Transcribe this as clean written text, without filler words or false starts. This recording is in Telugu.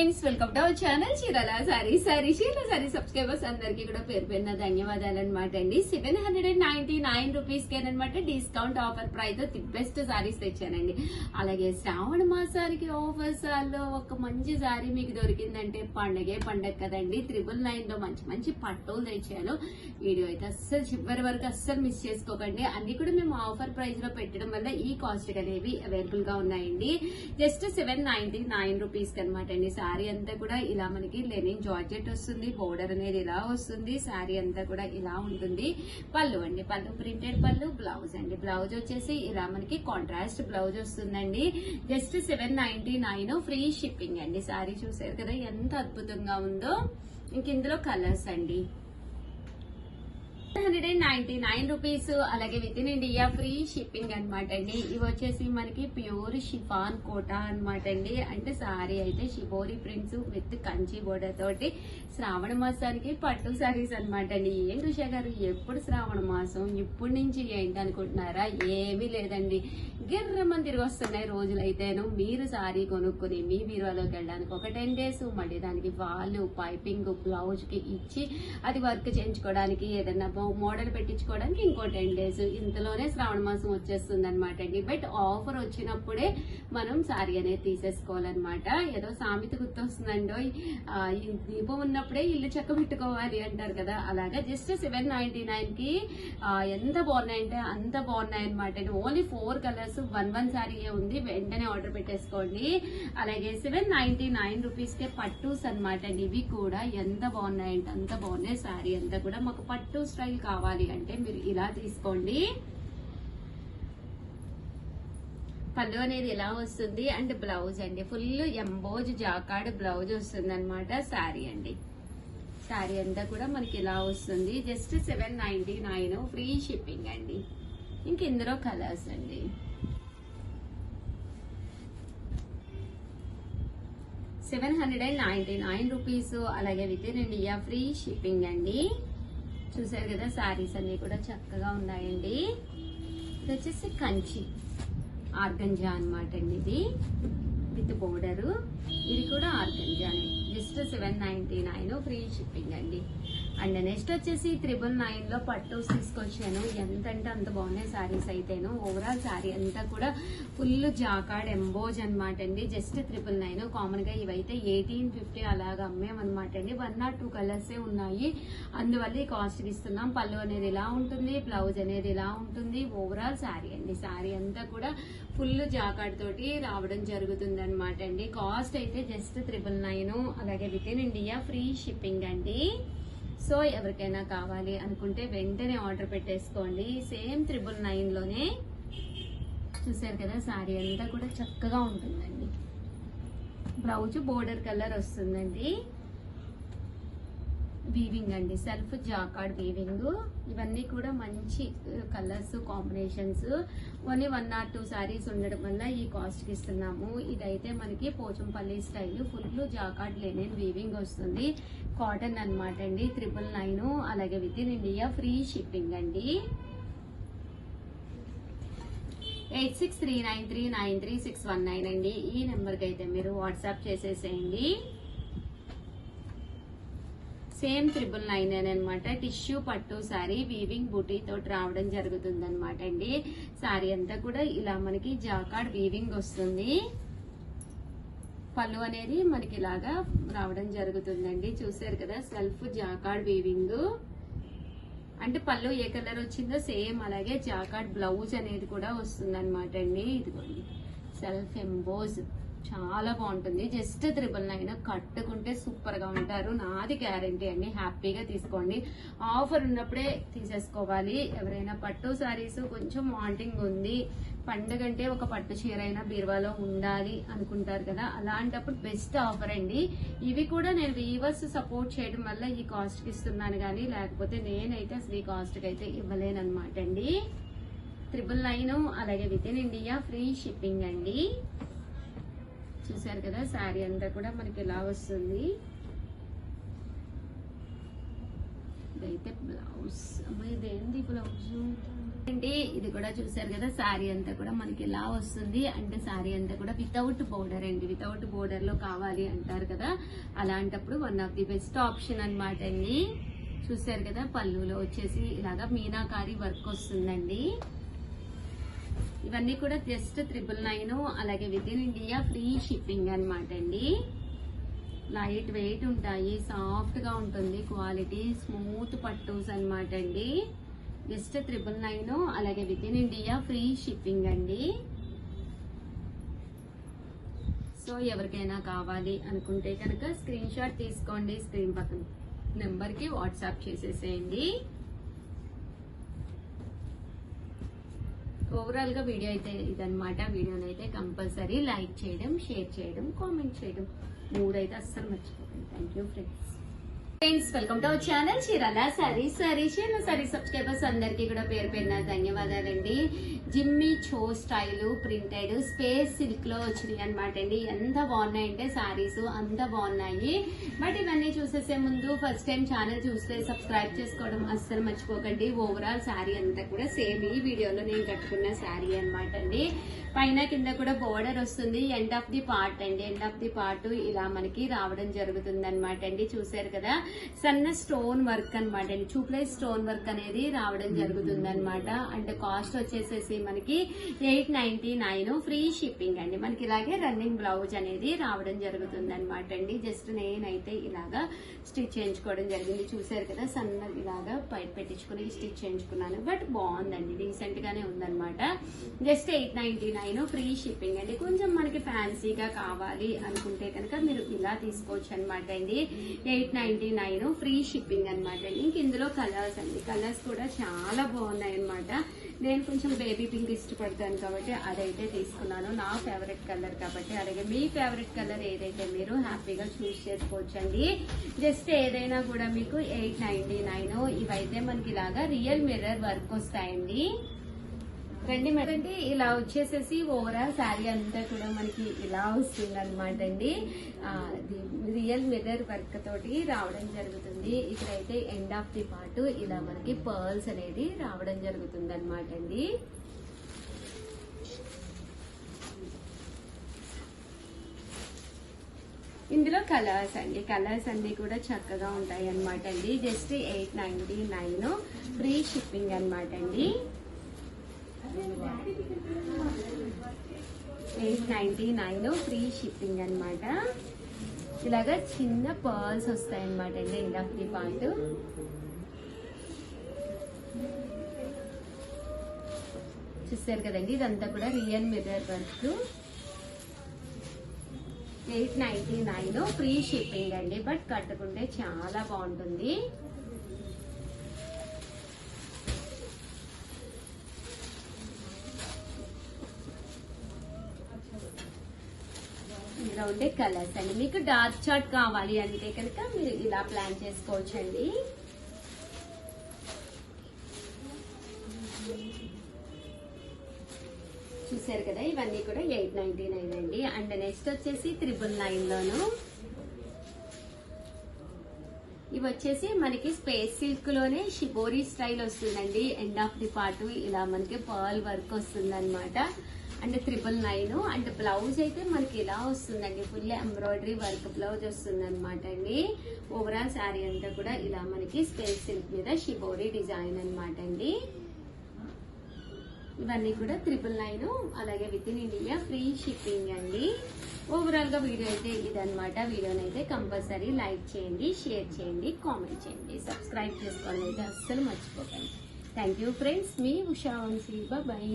Friends, welcome to our channel Chirala sari subscribers అందరికి కూడా పేరు పేరున ధన్యవాదాలు అనమాట అండి. 799 రూపీస్ కేనమాట discount offer price the best saris తెచ్చానండి. అలాగే శ్రావణ మాసానికి ఆఫర్స్ లో ఒక మంచి సారీ మీకు దొరికిందంటే పండగ కదండి. 999 లో మంచి మంచి పట్టులు తెచ్చాను. వీడియో అయితే అస్సలు చివరి వరకు అస్సలు మిస్ చేసుకోకండి. అన్ని కూడా మేము ఆఫర్ ప్రైస్ లో పెట్టడం వల్ల ఈ కాస్ట్ అనేవి అవైలబుల్ గా ఉన్నాయండి. జస్ట్ 799 రూపీస్ అనమాట అండి. శారీ అంతా కూడా ఇలా మనకి లెనిన్ జార్జెట్ వస్తుంది. బోర్డర్ అనేది ఇలా వస్తుంది. శారీ అంతా కూడా ఇలా ఉంటుంది. పళ్ళు అండి, పళ్ళు ప్రింటెడ్ పళ్ళు. బ్లౌజ్ అండి, బ్లౌజ్ వచ్చేసి ఇలా మనకి కాంట్రాస్ట్ బ్లౌజ్ వస్తుందండి. జస్ట్ 799 ఫ్రీ షిప్పింగ్ అండి. శారీ చూసారు కదా ఎంత అద్భుతంగా ఉందో. ఇంక ఇందులో కలర్స్ అండి. 799 రూపీస్, అలాగే within India free shipping అనమాట అండి. ఇవి వచ్చేసి మనకి ప్యూర్ షిఫాన్ కోటా అనమాట అండి. అంటే సారీ అయితే shibori prints with Kanchi border తోటి శ్రావణ మాసానికి పట్టు సారీస్ అనమాట అండి. ఏంటి ఉషా గారు ఎప్పుడు శ్రావణ మాసం ఇప్పటి నుంచి ఏంటి అనుకుంటున్నారా? ఏమీ లేదండి, గిర్రమని తిరిగి వస్తున్నాయి రోజులైతేను. మీరు సారీ కొనుక్కుని మీ బీరువాలోకి వెళ్ళడానికి ఒక 10 days, మళ్ళీ దానికి వాళ్ళు పైపింగ్ బ్లౌజ్ కి ఇచ్చి అది వర్క్ చేయించుకోవడానికి ఏదైనా మోడల్ పెట్టించుకోవడానికి ఇంకో 10 days, ఇంతలోనే శ్రావణ మాసం వచ్చేస్తుంది అనమాట అండి. బట్ ఆఫర్ వచ్చినప్పుడే మనం సారీ అనేది తీసేసుకోవాలన్నమాట. ఏదో సామెత గుర్తొస్తుందండి, దీపం ఉన్నప్పుడే ఇల్లు చక్క పెట్టుకోవాలి అంటారు కదా. అలాగా జస్ట్ 799 కి ఎంత బాగున్నాయంటే అంత బాగున్నాయి అనమాట అండి. ఓన్లీ 4 కలర్స్ 1 సారీ ఉంది. వెంటనే ఆర్డర్ పెట్టేసుకోండి. అలాగే 799 రూపీస్ కే పట్టూస్ అనమాట అండి. ఇవి కూడా ఎంత బాగున్నాయంటే అంత బాగున్నాయి. సారీ అంతా కూడా మాకు పట్టు స్టైల్ కావాలి అంటే మీరు ఇలా తీసుకోండి. పళ్ళు అనేది ఎలా వస్తుంది అండ్ బ్లౌజ్ అండి ఫుల్ ఎంబోజ్ జాకాడ్ బ్లౌజ్ వస్తుంది అనమాట. శారీ అండి, శారీ అంతా కూడా మనకి ఇలా వస్తుంది. జస్ట్ 799 ఫ్రీ షిప్పింగ్ అండి. ఇంక ఇందులో కలర్స్ అండి. 799 రూపీస్, అలాగే within India free shipping అండి. చూసారు కదా శారీస్ అన్ని కూడా చక్కగా ఉన్నాయండి. ఇది వచ్చేసి కంచి ఆర్గంజా అనమాట అండి. ఇది విత్ బోర్డరు, ఇది కూడా ఆర్గంజానే. జస్ట్ 799 ఫ్రీ షిప్పింగ్ అండి. అండ్ నెక్స్ట్ వచ్చేసి 999 లో పట్టూస్ తీసుకొచ్చాను. ఎంత అంటే అంత బాగున్నాయి శారీస్ అయితేను. ఓవరాల్ శారీ అంతా కూడా ఫుల్ జాకాడ్ ఎంబోజ్ అనమాట అండి. జస్ట్ 999. కామన్ గా ఇవైతే 1850 అలాగా అమ్మేమనమాట అండి. 1 or 2 కలర్స్ ఉన్నాయి, అందువల్ల ఈ కాస్ట్ ఇస్తున్నాం. పళ్ళు అనేది ఇలా ఉంటుంది, బ్లౌజ్ అనేది ఇలా ఉంటుంది. ఓవరాల్ శారీ అండి. శారీ అంతా కూడా ఫుల్ జాకాడ్ తోటి రావడం జరుగుతుంది అనమాట అండి. కాస్ట్ అయితే జస్ట్ 999, అలాగే within India free shipping అండి. సో ఎవరికైనా కావాలి అనుకుంటే వెంటనే ఆర్డర్ పెట్టేసుకోండి. సేమ్ 999 లోనే. చూసారు కదా శారీ అంతా కూడా చక్కగా ఉంటుందండి. బ్లౌజ్ బోర్డర్ కలర్ వస్తుందండి. వీవింగ్ అండి, సెల్ఫ్ జాకార్డ్ వీవింగ్. ఇవన్నీ కూడా మంచి colours combinations. Only 1 or 2 saris ఉండడం వల్ల ఈ కాస్ట్ కి ఇస్తున్నాము. ఇదైతే మనకి Pochampally style full jacquard linen weaving వస్తుంది. కాటన్ అనమాట అండి. 999, అలాగే within India free shipping అండి. 8639393619 అండి. ఈ నెంబర్కి అయితే మీరు వాట్సాప్ చేసేసేయండి. సేమ్ 999 అనమాట. టిష్యూ పట్టు శారీ వీవింగ్ బూటీ తోటి రావడం జరుగుతుంది అనమాట అండి. శారీ అంతా కూడా ఇలా మనకి జాకార్డ్ వీవింగ్ వస్తుంది. పళ్ళు అనేది మనకి ఇలాగా రావడం జరుగుతుందండి. చూసారు కదా సెల్ఫ్ జాకార్డ్ వీవింగ్. అంటే పళ్ళు ఏ కలర్ వచ్చిందో సేమ్ అలాగే జాకార్డ్ బ్లౌజ్ అనేది కూడా వస్తుంది అనమాట అండి. ఇదిగోండి సెల్ఫ్ ఎంబోజ్, చాలా బాగుంటుంది. జస్ట్ 999. కట్టుకుంటే సూపర్ గా ఉంటారు, నాది గ్యారంటీ అండి. హ్యాపీగా తీసుకోండి. ఆఫర్ ఉన్నప్పుడే తీసేసుకోవాలి. ఎవరైనా పట్టు సారీస్ కొంచెం వాంటింగ్ ఉంది, పండగంటే ఒక పట్టు చీర అయినా బీరువాలో ఉండాలి అనుకుంటారు కదా, అలాంటప్పుడు బెస్ట్ ఆఫర్ అండి. ఇవి కూడా నేను వీవర్స్ సపోర్ట్ చేయడం వల్ల ఈ కాస్ట్ కి ఇస్తున్నాను, కానీ లేకపోతే నేనైతే అసలు ఈ కాస్ట్ కి అయితే ఇవ్వలేను అనమాట అండి. 999, అలాగే within India free shipping అండి. చూసారు కదా శారీ అంతా కూడా మనకి ఎలా వస్తుంది. ఇదైతే బ్లౌజ్. అమ్మాయి ఇదేంది బ్లౌజ్? అంటే ఇది కూడా చూసారు కదా, శారీ అంతా కూడా మనకి ఇలా వస్తుంది. అంటే శారీ అంతా కూడా వితౌట్ బోర్డర్ అండి. వితౌట్ బోర్డర్ లో కావాలి అంటారు కదా, అలాంటప్పుడు one of the best option అన్నమాట అండి. చూసారు కదా, పళ్ళులో వచ్చేసి ఇలాగా మీనాకారి వర్క్ వస్తుందండి. ఇవన్నీ కూడా జస్ట్ 999, అలాగే within India free shipping అన్నమాట అండి. లైట్ వెయిట్ ఉంటాయి, సాఫ్ట్ గా ఉంటుంది, క్వాలిటీ స్మూత్ పట్టూస్ అన్నమాట అండి. జస్ట్ 999, అలాగే within India free shipping అండి. సో ఎవరికైనా కావాలి అనుకుంటే కనుక స్క్రీన్ షాట్ తీసుకోండి, స్క్రీన్ పక్కన నెంబర్ కి వాట్సాప్ చేసేసేయండి. ఓవరాల్ గా వీడియో అయితే ఇదన్నమాట. వీడియోని అయితే కంపల్సరీ లైక్ చేయడం, షేర్ చేయడం, కామెంట్ చేయడం, 3 అయితే అస్సలు మర్చిపోకండి. Thank you friends, welcome to our channel Chirala saris. Sorry subscribers అందరికీ కూడా పేరు పేరున ధన్యవాదాలండి. జిమ్మి చో స్టైల్ ప్రింటెడ్ స్పేస్ సిల్క్ లో వచ్చినాయి అనమాట అండి. ఎంత బాగున్నాయంటే సారీస్ అంత బాగున్నాయి. బట్ ఇవన్నీ చూసేసే ముందు ఫస్ట్ టైం ఛానల్ చూస్తే సబ్స్క్రైబ్ చేసుకోవడం అస్సలు మర్చిపోకండి. ఓవరాల్ శారీ అంతా కూడా సేమ్ ఈ వీడియోలో నేను కట్టుకున్న శారీ అనమాట అండి. పైన కింద కూడా బోర్డర్ వస్తుంది. ఎండ్ ఆఫ్ ది పార్ట్ అండి. ఎండ్ ఆఫ్ ది పార్ట్ ఇలా మనకి రావడం జరుగుతుంది అనమాట అండి. చూసారు కదా, సన్న స్టోన్ వర్క్ అనమాట అండి. 2+ స్టోన్ వర్క్ అనేది రావడం జరుగుతుంది అనమాట. అంటే కాస్ట్ వచ్చేసేసి మనకి 899 ఫ్రీ షిప్పింగ్ అండి. మనకి ఇలాగే రన్నింగ్ బ్లౌజ్ అనేది రావడం జరుగుతుంది అనమాట అండి. జస్ట్ నేనైతే ఇలాగా స్టిచ్ చేయించుకోవడం జరిగింది. చూసారు కదా, సన్న ఇలాగా బయట పెట్టించుకుని స్టిచ్ చేయించుకున్నాను. బట్ బాగుందండి, డీసెంట్ గానే ఉందన్నమాట. జస్ట్ 899 ఫ్రీ షిప్పింగ్ అండి. కొంచెం మనకి ఫ్యాన్సీగా కావాలి అనుకుంటే కనుక మీరు ఇలా తీసుకోవచ్చు అనమాట అండి. 899 ఫ్రీ షిప్పింగ్ అనమాట అండి. ఇంక ఇందులో కలర్స్ అండి, కలర్స్ కూడా చాలా బాగున్నాయి అనమాట. నేను కొంచెం బేబీ పింక్ ఇష్టపడతాను కాబట్టి అదైతే తీసుకున్నాను, నా ఫేవరెట్ కలర్ కాబట్టి. అలాగే మీ ఫేవరెట్ కలర్ ఏదైతే మీరు హ్యాపీగా చూస్ చేసుకోవచ్చండి. జస్ట్ ఏదైనా కూడా మీకు 899. ఇవైతే మనకి ఇలాగా రియల్ మిర్రర్ వర్క్ వస్తాయండి. రండి మేడండి, ఇలా వచ్చేసేసి ఓవరాల్ శారీ అంతా కూడా మనకి ఇలా వస్తుంది అనమాట అండి. రియల్ మిర్రర్ వర్క్ తోటి రావడం జరుగుతుంది. ఇక్కడైతే ఎండ్ ఆఫ్ ది పార్ట్ ఇలా మనకి పర్ల్స్ అనేది రావడం జరుగుతుంది అనమాట అండి. ఇందులో కలర్స్ అండి, కలర్స్ అన్ని కూడా చక్కగా ఉంటాయి అనమాట అండి. జస్ట్ 899 ఫ్రీ షిప్పింగ్ అనమాట అండి. 899 ఫ్రీ షిప్పింగ్ అనమాట. ఇలాగా చిన్న పర్ల్స్ వస్తాయి అనమాట అండి ఎండ్ ఆఫ్ ది పార్ట్. చూస్తారు కదండి, ఇదంతా కూడా real mirror work. 899 free shipping అండి. బట్ కట్టుకుంటే చాలా బాగుంటుంది. ఇందులో ఉండే కలర్స్ అండి. మీకు డార్క్ చార్ట్ కావాలి అంటే కనుక మీరు ఇలా ప్లాన్ చేసుకోవచ్చండి. చూసారు కదా, ఇవన్నీ కూడా 899 అండి. అండ్ నెక్స్ట్ వచ్చేసి 999లోను ఇవి వచ్చేసి మనకి స్పేస్ సిల్క్ లోనే షిబోరి స్టైల్ వస్తుందండి. ఎండ్ ఆఫ్ ది పార్ట్ ఇలా మనకి పర్ల్ వర్క్ వస్తుంది అనమాట. అండ్ 999. అండ్ బ్లౌజ్ అయితే మనకి ఇలా వస్తుందండి, ఫుల్ ఎంబ్రాయిడరీ వర్క్ బ్లౌజ్ వస్తుంది అనమాట అండి. ఓవరాల్ శారీ అంతా కూడా ఇలా మనకి స్పేస్ సిల్క్ మీద షిబోరి డిజైన్ అనమాట అండి. ఇవన్నీ కూడా 999, అలాగే within India free shipping అండి. ఓవరాల్ గా వీడియో అయితే ఇదనమాట. వీడియోని అయితే కంపల్సరీ లైక్ చేయండి, షేర్ చేయండి, కామెంట్ చేయండి, సబ్స్క్రైబ్ చేసుకోవడం అయితే అస్సలు మర్చిపోకండి. థ్యాంక్ యూ ఫ్రెండ్స్, మీ ఉషా వంశీ. బాయ్.